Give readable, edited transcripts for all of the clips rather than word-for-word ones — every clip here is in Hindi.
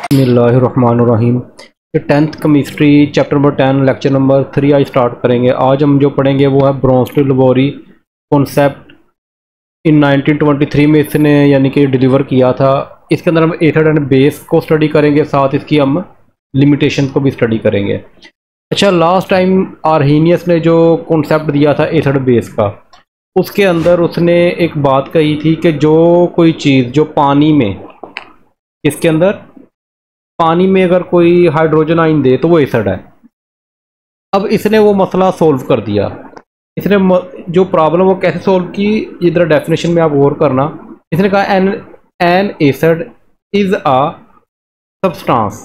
बिस्मिल्लाहिर्रहमानिर्रहीम। ये 10th chemistry chapter number 10 lecture number 3 आज स्टार्ट करेंगे। आज हम जो पढ़ेंगे वो है ब्रोंस्टल-लैबोरी कॉन्सेप्ट इन 1923 में इसने यानी कि डिलीवर किया था। इसके अंदर हम एसिड एंड बेस को स्टडी करेंगे, साथ इसकी हम लिमिटेशन को भी स्टडी करेंगे। अच्छा, लास्ट टाइम आर्हीनियस ने जो कॉन्सेप्ट दिया था एसिड बेस का, उसके अंदर उसने एक बात कही थी कि जो कोई चीज़ जो पानी में, इसके अंदर पानी में अगर कोई हाइड्रोजन आयन दे तो वो एसिड है। अब इसने वो मसला सोल्व कर दिया। इसने जो प्रॉब्लम वो कैसे सोल्व की, इधर डेफिनेशन में आप गौर करना। इसने कहा N acid is a substance.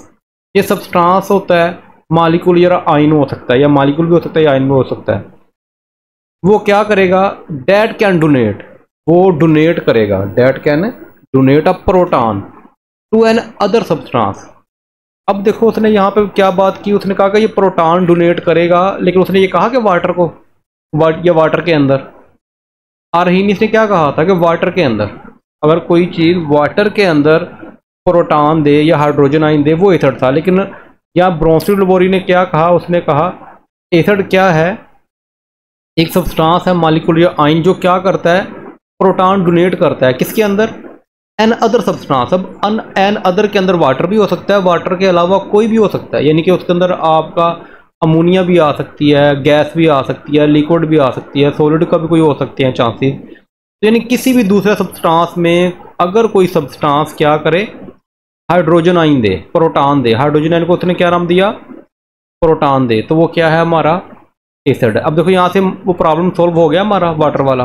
ये सब्सटेंस होता है, मॉलिक्यूल या आयन हो सकता है, या मॉलिक्यूल भी हो सकता है या आयन भी हो सकता है। वो क्या करेगा, डेट कैन डोनेट, वो डोनेट करेगा, that can donate a proton to an other substance. अब देखो उसने यहाँ पे क्या बात की, उसने कहा कि ये प्रोटॉन डोनेट करेगा, लेकिन उसने ये कहा कि वाटर को, या वाटर के अंदर। आर्हीनियस ने क्या कहा था कि वाटर के अंदर अगर कोई चीज़ वाटर के अंदर प्रोटॉन दे या हाइड्रोजन आयन दे वो एसिड था। लेकिन यहाँ ब्रोंस्टल-लैबोरी ने क्या कहा, उसने कहा एसिड क्या है, एक सब्सटेंस है, मॉलिक्यूल या आयन जो क्या करता है, प्रोटॉन डोनेट करता है किसके अंदर, एन अदर सब्सटेंस। अब एन अदर के अंदर वाटर भी हो सकता है, वाटर के अलावा कोई भी हो सकता है, यानी कि उसके अंदर आपका अमोनिया भी आ सकती है, गैस भी आ सकती है, लिक्विड भी आ सकती है, सॉलिड का भी कोई हो सकते हैं चांसेस। तो यानी किसी भी दूसरे सब्सटेंस में अगर कोई सब्सटेंस क्या करे, हाइड्रोजन आयन दे, प्रोटॉन दे, हाइड्रोजन आयन को उसने क्या नाम दिया, प्रोटॉन दे, तो वो क्या है हमारा एसिड। अब देखो यहाँ से वो प्रॉब्लम सोल्व हो गया हमारा वाटर वाला।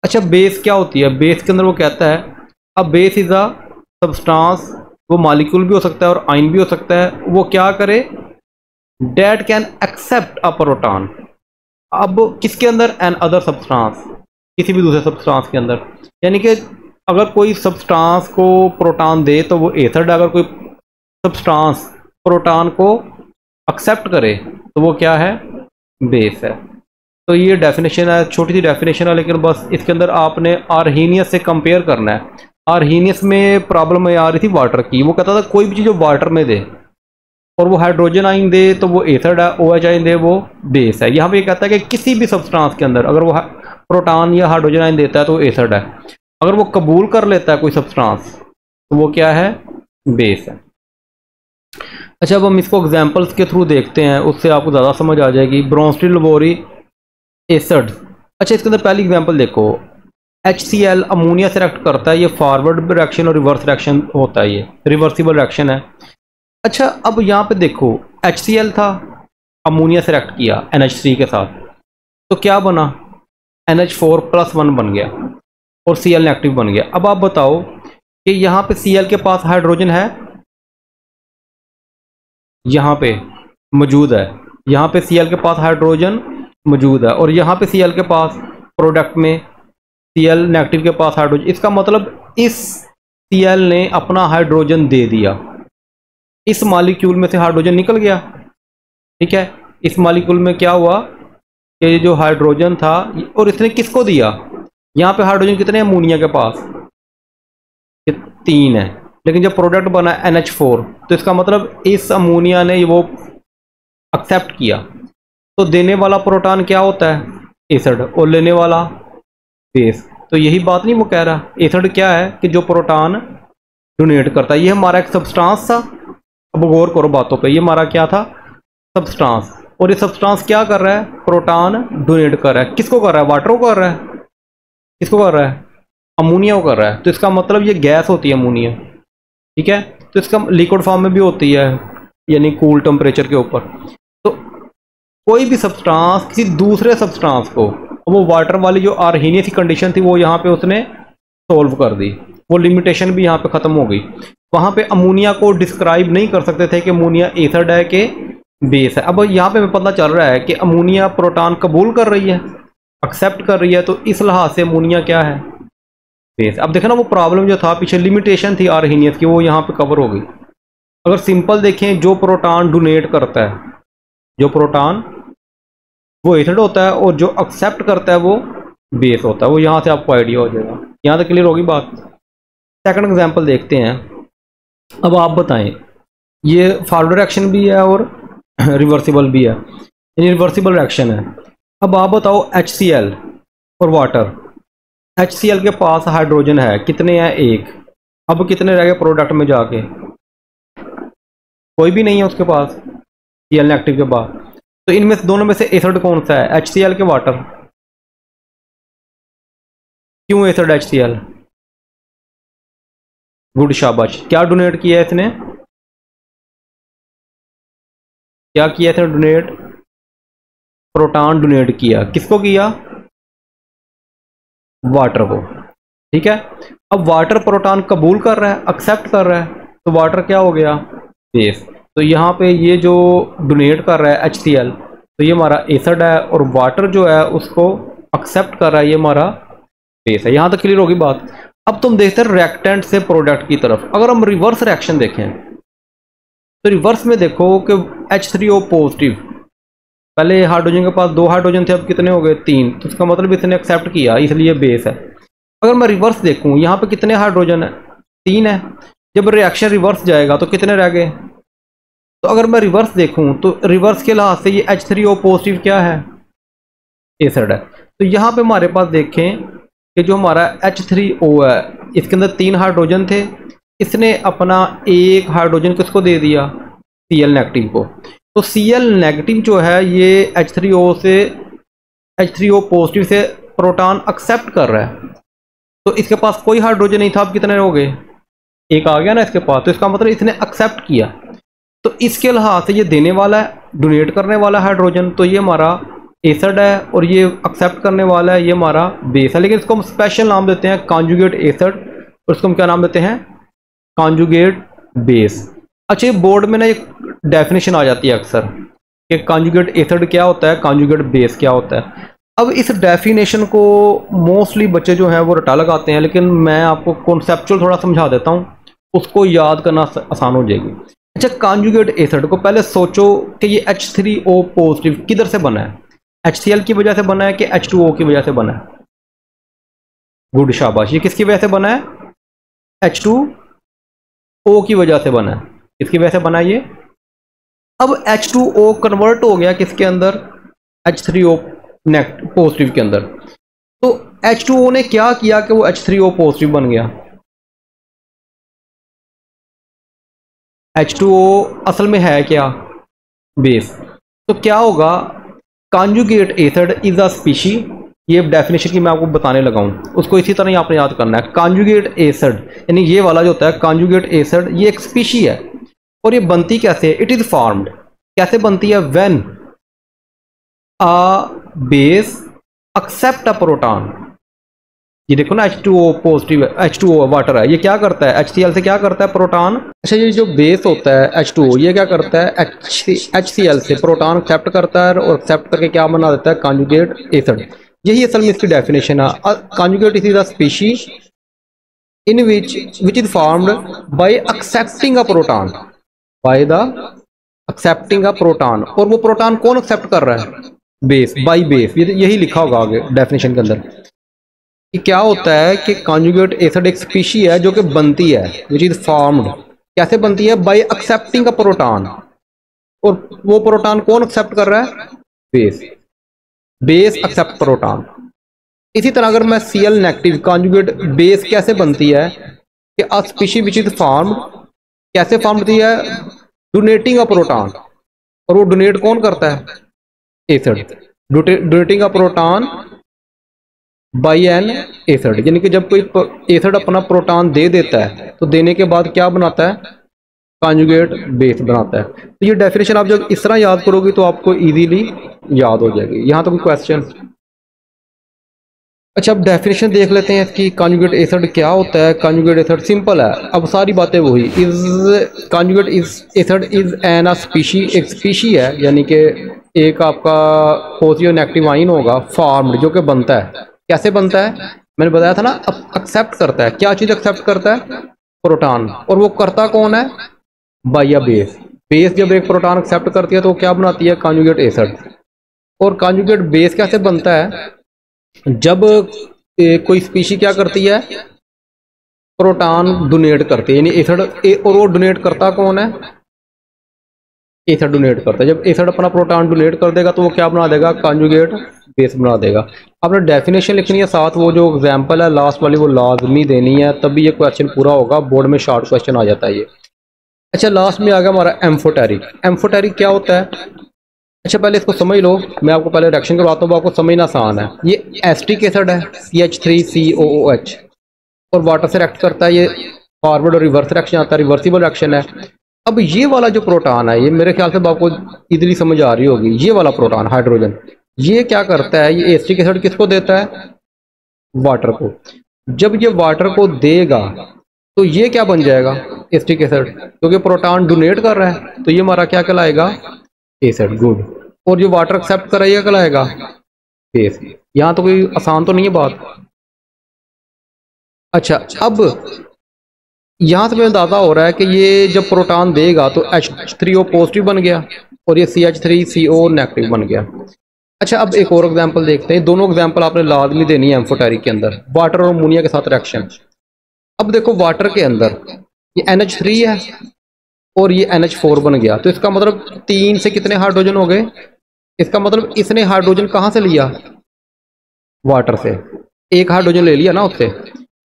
अच्छा, बेस क्या होती है, बेस के अंदर वो कहता है अब बेस इज अ सब्सटेंस, वो मॉलिक्यूल भी हो सकता है और आयन भी हो सकता है। वो क्या करे, that can accept a proton. अब किसके अंदर, एन अदर सब्सटेंस, किसी भी दूसरे सब्सटेंस के अंदर। यानी कि अगर कोई सब्सटेंस को प्रोटॉन दे तो वो एसिड, अगर कोई सब्सटेंस प्रोटॉन को एक्सेप्ट करे तो वो क्या है, बेस है। तो ये डेफिनेशन है, छोटी सी डेफिनेशन है, लेकिन बस इसके अंदर आपने आर्हीनियस से कंपेयर करना है। आर्हीनियस में प्रॉब्लम आ रही थी वाटर की। वो कहता था कोई भी चीज़ जो वाटर में दे और वो हाइड्रोजन आयन दे तो वो एसिड है, OH आयन दे वो बेस है। यहाँ पे ये कहता है कि किसी भी सब्सटेंस के अंदर अगर वो प्रोटॉन या हाइड्रोजन आयन देता है तो वो एसिड है। अगर वो कबूल कर लेता है कोई सब्सटेंस तो वो क्या है, बेस है। अच्छा, अब हम इसको एग्जाम्पल्स के थ्रू देखते हैं, उससे आपको ज़्यादा समझ आ जाएगी। ब्रोंस्टल-लैबोरी एसिड। अच्छा, इसके अंदर पहली एग्जांपल देखो, HCl अमोनिया से रिएक्ट करता है। ये फॉरवर्ड रिएक्शन और रिवर्स रिएक्शन होता है, ये रिवर्सिबल रिएक्शन है। अच्छा, अब यहाँ पे देखो HCl था, अमोनिया से रिएक्ट किया NH3 के साथ, तो क्या बना, NH4+1 बन गया और Cl नेगेटिव बन गया। अब आप बताओ कि यहाँ पे Cl के पास हाइड्रोजन है, यहाँ पे मौजूद है, यहाँ पे Cl के पास हाइड्रोजन मौजूद है, और यहाँ पे Cl के पास प्रोडक्ट में Cl नेगेटिव के पास हाइड्रोजन। इसका मतलब इस Cl ने अपना हाइड्रोजन दे दिया, इस मॉलिक्यूल में से हाइड्रोजन निकल गया। ठीक है, इस मॉलिक्यूल में क्या हुआ कि जो हाइड्रोजन था, और इसने किसको दिया, यहाँ पे हाइड्रोजन कितने, अमोनिया के पास 3 है, लेकिन जब प्रोडक्ट बना NH4 तो इसका मतलब इस अमोनिया ने वो एक्सेप्ट किया। तो देने वाला प्रोटॉन क्या होता है, एसिड, और लेने वाला बेस। तो यही बात नहीं वो कह रहा, एसिड क्या है कि जो प्रोटॉन डोनेट करता है। ये हमारा एक सब्सटेंस था। अब गौर करो बातों पे, ये हमारा क्या था, सब्सटेंस, और ये सब्सटेंस क्या कर रहा है, प्रोटॉन डोनेट कर रहा है। किसको कर रहा है, वाटर को कर रहा है, किसको कर रहा है, अमोनिया को कर रहा है। तो इसका मतलब ये गैस होती है अमोनिया। ठीक है, तो इसका लिक्विड फॉर्म में भी होती है, यानी कूल टेम्परेचर के ऊपर। तो कोई भी सब्सटेंस किसी दूसरे सब्सटेंस को, वो वाटर वाली जो आर्हीनियस की कंडीशन थी वो यहाँ पे उसने सोल्व कर दी, वो लिमिटेशन भी यहाँ पे ख़त्म हो गई। वहाँ पे अमोनिया को डिस्क्राइब नहीं कर सकते थे कि अमोनिया एसिड है कि बेस है। अब यहाँ पे हमें पता चल रहा है कि अमोनिया प्रोटॉन कबूल कर रही है, एक्सेप्ट कर रही है, तो इस लिहाज से अमोनिया क्या है, बेस। अब देखो ना, वो प्रॉब्लम जो था पीछे, लिमिटेशन थी आर्हीनियस की, वो यहाँ पे कवर हो गई। अगर सिंपल देखें, जो प्रोटॉन डोनेट करता है, जो प्रोटॉन वो एसिड होता है, और जो एक्सेप्ट करता है वो बेस होता है। वो यहाँ से आपको आइडिया हो जाएगा। यहाँ तक क्लियर होगी बात। सेकंड एग्जांपल देखते हैं। अब आप बताएं, ये फॉरवर्ड रिएक्शन भी है और रिवर्सिबल भी है, यानी रिवर्सिबल रिएक्शन है। अब आप बताओ HCl और वाटर, HCl के पास हाइड्रोजन है, कितने हैं? एक। अब कितने रह गए प्रोडक्ट में जाके? कोई भी नहीं है उसके पास, Cl नेगेटिव के पास। तो इनमें से दोनों में से एसिड कौन सा है, HCl के वाटर? क्यों एसिड HCl? गुड, शाबाश। क्या डोनेट किया है इसने? क्या किया इसने डोनेट? प्रोटॉन डोनेट किया। किसको किया? वाटर को। ठीक है। अब वाटर प्रोटॉन कबूल कर रहा है, एक्सेप्ट कर रहा है, तो वाटर क्या हो गया? बेस। तो यहाँ पे ये जो डोनेट कर रहा है HCl, तो ये हमारा एसिड है, और वाटर जो है उसको एक्सेप्ट कर रहा है, ये हमारा बेस है। यहाँ तक क्लियर होगी बात। अब तुम देखते हैं रिएक्टेंट से प्रोडक्ट की तरफ। अगर हम रिवर्स रिएक्शन देखें तो रिवर्स में देखो कि H3O पॉजिटिव, पहले हाइड्रोजन के पास 2 हाइड्रोजन थे, अब कितने हो गए? 3। तो इसका मतलब इसने एक्सेप्ट किया, इसलिए बेस है। अगर मैं रिवर्स देखूं, यहाँ पे कितने हाइड्रोजन है? 3 है। जब रिएक्शन रिवर्स जाएगा तो कितने रह गए? तो अगर मैं रिवर्स देखूं तो रिवर्स के लिहाज से ये H3O पॉजिटिव क्या है? एसिड है। तो यहाँ पे हमारे पास देखें कि जो हमारा H3O है, इसके अंदर 3 हाइड्रोजन थे, इसने अपना एक हाइड्रोजन किसको दे दिया? Cl नेगेटिव को। तो Cl नेगेटिव जो है ये H3O पॉजिटिव से प्रोटॉन एक्सेप्ट कर रहा है। तो इसके पास कोई हाइड्रोजन नहीं था, अब कितने हो गए? एक आ गया ना इसके पास, तो इसका मतलब इसने एक्सेप्ट किया। तो इसके लिहाज से ये देने वाला है, डोनेट करने वाला हाइड्रोजन, तो ये हमारा एसिड है, और ये एक्सेप्ट करने वाला है, ये हमारा बेस है। लेकिन इसको हम स्पेशल नाम देते हैं कॉन्जुगेट एसिड, और इसको हम क्या नाम देते हैं? Conjugate base. अच्छा, ये बोर्ड में ना एक डेफिनेशन आ जाती है अक्सर कि कॉन्जुगेट एसिड क्या होता है, कॉन्जुगेट बेस क्या होता है। अब इस डेफिनेशन को मोस्टली बच्चे जो हैं वो रटा लगाते हैं, लेकिन मैं आपको कॉन्सेप्चुअल थोड़ा समझा देता हूँ, उसको याद करना आसान हो जाएगी। अच्छा, कॉन्जुगेट एसिड को पहले सोचो कि ये H3O पॉजिटिव किधर से बना है? HCl की वजह से बना है कि H2O की वजह से बना है? गुड, शाबाश। ये किसकी वजह से बना है? H2O की वजह से बना है। किसकी वजह से बना है ये? अब H2O कन्वर्ट हो गया किसके अंदर? H3O पॉजिटिव के अंदर। तो H2O ने क्या किया कि वो H3O पॉजिटिव बन गया? H2O असल में है क्या? बेस। तो क्या होगा? Conjugate acid is a species. ये डेफिनेशन की मैं आपको बताने लगा हूं, उसको इसी तरह ही आपने याद करना है। कॉन्जुगेट एसिड यानी ये वाला जो होता है कॉन्जुगेट एसिड, ये एक स्पीशी है। और ये बनती कैसे? इट इज फॉर्म्ड, कैसे बनती है? When a base accept a proton. ये देखो ना, H2O पॉजिटिव है, H2O वाटर है, ये क्या करता है? HCl से क्या करता है? प्रोटॉन। अच्छा, ये जो बेस होता है H2O, ये क्या करता है? HCl से प्रोटॉन एक्सेप्ट करता है, और एक्सेप्ट करके क्या बना देता है? Conjugate acid. यही असल में इसकी डेफिनेशन है। Conjugate is the species in which is formed by accepting a proton, by the accepting a proton. और वो प्रोटॉन कौन एक्सेप्ट कर रहा है? Base, by base. यही लिखा होगा आगे डेफिनेशन के अंदर कि क्या होता है कि कॉन्जुगेट एसिड एक स्पीशी है जो कि बनती है, विच इज फॉर्म्ड। कैसे बनती है? By accepting a proton. और वो प्रोटॉन कौन एक्सेप्ट कर रहा है? बेस। Base accept proton. इसी तरह अगर मैं Cl नेगेटिव, कॉन्जुगेट बेस कैसे बनती है कि अ स्पीशी विच इज फॉर्म्ड, कैसे फॉर्म होती है? डोनेटिंग अ प्रोटॉन। और वो डोनेट कौन करता है? Acid. Donating a proton by N acid, यानी कि जब कोई एसिड अपना प्रोटॉन दे देता है तो देने के बाद क्या बनाता है? कॉन्जुगेट बेस बनाता है। तो ये डेफिनेशन आप जब इस तरह याद करोगे तो आपको इजीली याद हो जाएगी। यहाँ तो कोई क्वेश्चन? अच्छा, अब डेफिनेशन देख लेते हैं इसकी। कॉन्जुगेट एसिड क्या होता है? कॉन्जुगेट एसिड सिंपल है, अब सारी बातें वही। Is conjugate acid is an a species, एक स्पीशी है, यानी कि एक आपका पॉजिटिव नेगेटिव आइन होगा, फॉर्म्ड, जो कि बनता है। कैसे बनता है? मैंने बताया था ना, एक्सेप्ट करता है। क्या चीज एक्सेप्ट करता है? प्रोटॉन। और वो करता कौन है? Bye a base. बेस जब एक प्रोटॉन एक्सेप्ट करती है तो क्या बनाती है? Conjugate acid. और कॉन्जुगेट बेस कैसे बनता है? जब कोई स्पीशी क्या करती है? प्रोटॉन डोनेट करते हैं, यानी एसिड और वो डोनेट करता कौन है? एसिड डोनेट करता है। जब एसिड अपना प्रोटॉन डोनेट कर देगा तो वो क्या बना देगा? कॉन्जुगेट बेस बना देगा। आपने डेफिनेशन लिखनी है, साथ वो जो एग्जांपल है लास्ट वाली वो लाजमी देनी है, तभी ये क्वेश्चन पूरा होगा। बोर्ड में शॉर्ट क्वेश्चन आ जाता है ये। अच्छा, लास्ट में आ गया हमारा एम्फोटेरिक। एम्फोटेरिक क्या होता है? अच्छा पहले इसको समझ लो, मैं आपको पहले रिएक्शन करवाता हूँ, आपको समझना आसान है। ये एसिटिक एसिड है CH3COOH और वाटर से रिएक्ट करता है। ये फॉरवर्ड और रिवर्स रिएक्शन आता है, रिवर्सिबल रिएक्शन है। अब ये वाला जो प्रोटॉन है, ये मेरे ख्याल से आपको इजीली समझ आ रही होगी। ये वाला प्रोटॉन हाइड्रोजन, ये क्या करता है? ये एसिटिक एसिड किसको देता है? वाटर को। जब ये वाटर को देगा तो ये क्या बन जाएगा? एसिटिक एसिड, क्योंकि प्रोटॉन डोनेट कर रहा है तो ये हमारा क्या कहलाएगा? एसिड। गुड। और जो वाटर एक्सेप्ट कर रहा है ये कहलाएगा बेस। यहाँ तो कोई आसान तो नहीं है बात। अच्छा, अब यहाँ से हमें अंदाजा हो रहा है कि ये जब प्रोटॉन देगा तो H3O पॉजिटिव बन गया और ये CH3CO नेगेटिव बन गया। अच्छा, अब एक और एग्जांपल देखते हैं। दोनों एग्जांपल आपने लाजमी देनी है एम्फोटेरिक के अंदर, वाटर और अमोनिया के साथ रिएक्शन। अब देखो वाटर के अंदर ये NH3 है और ये NH4 बन गया, तो इसका मतलब 3 से कितने हाइड्रोजन हो गए? इसका मतलब इसने हाइड्रोजन कहाँ से लिया? वाटर से। एक हाइड्रोजन ले लिया ना उससे।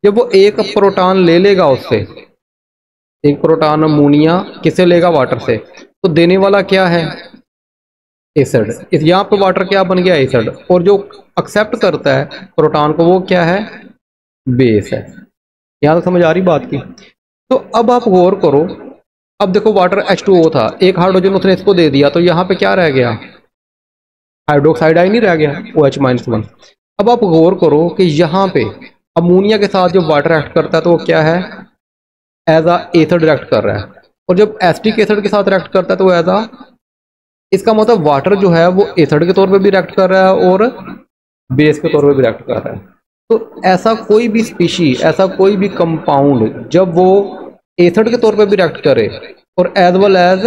जब वो एक प्रोटॉन ले लेगा उससे, एक प्रोटॉन अमोनिया किसे लेगा? वाटर से, तो देने वाला क्या है? एसिड। इस यहाँ पे वाटर क्या बन गया? एसिड। और जो एक्सेप्ट करता है प्रोटॉन को वो क्या है? बेस है। यहाँ तक समझ आ रही बात की? तो अब आप गौर करो, अब देखो वाटर H2O था, एक हाइड्रोजन उसने इसको दे दिया, तो यहाँ पे क्या रह गया? हाइड्रोक्साइड आई नहीं रह गया, OH-1। अब आप गौर करो कि यहाँ पे अमोनिया के साथ जो वाटर एक्ट करता है तो वो क्या है? एज आ एसिड रिएक्ट कर रहा है। और जब एसिटिक एसिड के साथ रिएक्ट करता है तो एज आ, इसका मतलब वाटर जो है वो एसिड के तौर पे भी रिएक्ट कर रहा है और बेस के तौर पे भी रिएक्ट कर रहा है। तो ऐसा कोई भी स्पीशी, ऐसा कोई भी कंपाउंड जब वो एसिड के तौर पे भी रिएक्ट करे और एज वेल एज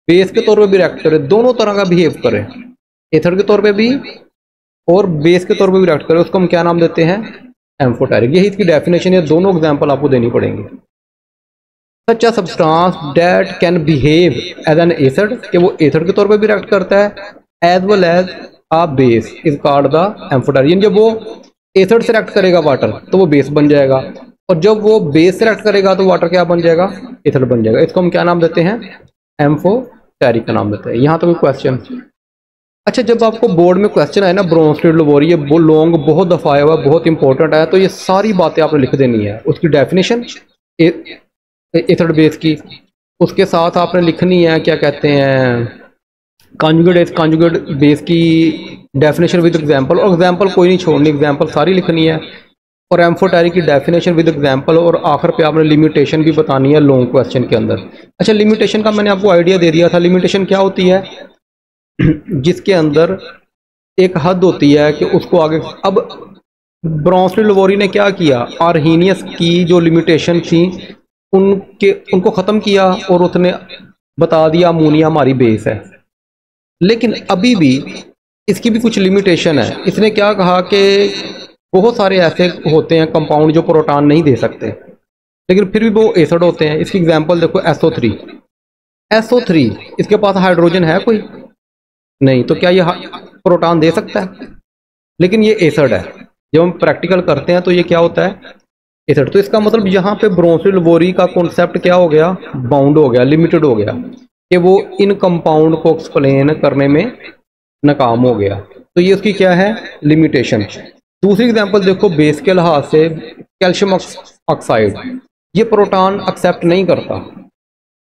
बेस के तौर पे भी रिएक्ट करे, दोनों तरह का बिहेव करे, एसिड के तौर पे भी और बेस के तौर पे भी रिएक्ट करे, उसको हम क्या नाम देते हैं? एम्फोटेरिक। यही इसकी डेफिनेशन है। दोनों एग्जांपल आपको देनी पड़ेंगे। Such a substance that can behave as an acid, कि वो एसिड के तौर पे भी रिएक्ट करता है, as well as a base, is called the amphoteric. जब वो एसिड से रिएक्ट करेगा वाटर तो वो बेस बन जाएगा, और जब वो बेस से रिएक्ट करेगा तो वाटर क्या बन जाएगा? एसिड बन जाएगा। इसको हम क्या नाम देते हैं? एम्फोटेरिक का नाम देते हैं। यहाँ तो कोई क्वेश्चन? अच्छा, जब आपको बोर्ड में क्वेश्चन आए ना ब्रोंस्टेड लवोरी, ये लॉन्ग बहुत दफा आया हुआ है, बहुत इंपॉर्टेंट है, तो ये सारी बातें आपने लिख देनी है। उसकी डेफिनेशन एसिड बेस की, उसके साथ आपने लिखनी है क्या कहते हैं कॉन्जुगेट बेस की डेफिनेशन विद एग्जांपल, और एग्जांपल कोई नहीं छोड़नी, एग्जांपल सारी लिखनी है, और एम्फोटेरिक की डेफिनेशन विद एग्जांपल, और आखिर पे आपने लिमिटेशन भी बतानी है लॉन्ग क्वेश्चन के अंदर। अच्छा, लिमिटेशन का मैंने आपको आइडिया दे दिया था। लिमिटेशन क्या होती है? जिसके अंदर एक हद होती है कि उसको आगे। अब ब्रोंस्टेड लवोरी ने क्या किया? आर्हीनियस की जो लिमिटेशन थी उनको ख़त्म किया और उसने बता दिया अमोनिया हमारी बेस है। लेकिन अभी भी इसकी भी कुछ लिमिटेशन है। इसने क्या कहा कि बहुत सारे ऐसे होते हैं कंपाउंड जो प्रोटॉन नहीं दे सकते, लेकिन फिर भी वो एसिड होते हैं। इसकी एग्जांपल देखो, SO3 इसके पास हाइड्रोजन है कोई नहीं, तो क्या ये प्रोटॉन दे सकता है? लेकिन ये एसिड है। जब हम प्रैक्टिकल करते हैं तो ये क्या होता है? एसिड। तो इसका मतलब यहाँ पे ब्रोंस्टेड लवोरी का कॉन्सेप्ट क्या हो गया? बाउंड हो गया, लिमिटेड हो गया, कि वो इन कंपाउंड को एक्सप्लेन करने में नाकाम हो गया। तो ये उसकी क्या है? लिमिटेशन। दूसरी एग्जांपल देखो, बेस के लिहाज से कैल्शियम ऑक्साइड, ये प्रोटॉन एक्सेप्ट नहीं करता,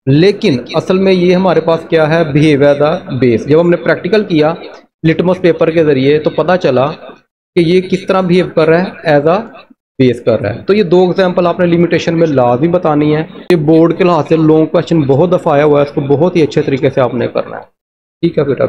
लेकिन असल में ये हमारे पास क्या है? Behave as a base. जब हमने प्रैक्टिकल किया लिटमस पेपर के जरिए तो पता चला कि ये किस तरह बिहेव कर रहा है? एज अ बेस कर रहा है। तो ये दो एग्जांपल आपने लिमिटेशन में लाजमी बतानी है। ये बोर्ड के लिहाज से लॉन्ग क्वेश्चन बहुत दफा आया हुआ है, इसको बहुत ही अच्छे तरीके से आपने करना है। ठीक है बेटा।